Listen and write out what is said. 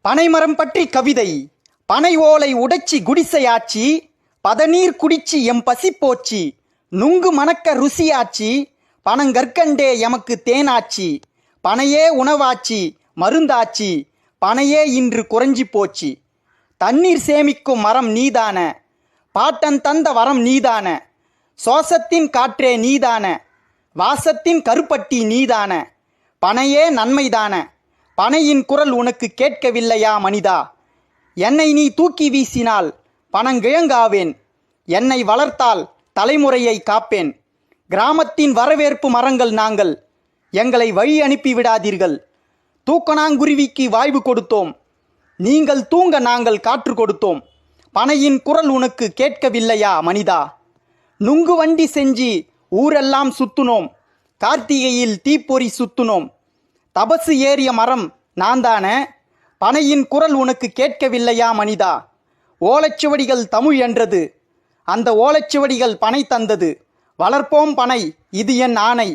பனைமரம் பற்றி கவிதை. பனை ஓலை உடைச்சி குடிசையாச்சி, பதநீர் குடிச்சி எம் பசி போச்சி, நுங்கு மணக்க ருசியாச்சி, பனங்கற்கண்டே எமக்கு தேனாச்சி, பனையே உணவாச்சி மருந்தாச்சி, பனையே இன்று குறைஞ்சி போச்சு. தண்ணீர் சேமிக்கும் மரம் நீதான, பாட்டன் தந்த வரம் நீதான, சோசத்தின் காற்றே நீதான, வாசத்தின் கருப்பட்டி நீதான, பனையே நன்மைதான, பனையின் குரல் உனக்கு கேட்கவில்லையா மனிதா? என்னை நீ தூக்கி வீசினால் பனங்கிழங்காவேன், என்னை வளர்த்தால் தலைமுறையை காப்பேன். கிராமத்தின் வரவேற்பு மரங்கள் நாங்கள், எங்களை வழி அனுப்பி விடாதீர்கள். தூக்கணாங்குருவிக்கு வாய்வு கொடுத்தோம், நீங்கள் தூங்க நாங்கள் காற்று கொடுத்தோம். பனையின் குரல் உனக்கு கேட்கவில்லையா மனிதா? நுங்கு வண்டி செஞ்சு ஊரெல்லாம் சுத்துனோம், கார்த்திகையில் தீப்பொறி சுத்துனோம். தபசு ஏறிய மரம் நான்தான, பனையின் குரல் உனக்கு கேட்கவில்லையா மனிதா? ஓலைச்சுவடிகள் தமிழ் என்றது, அந்த ஓலைச்சுவடிகள் பனை தந்தது. வளர்ப்போம் பனை, இது என் ஆணை.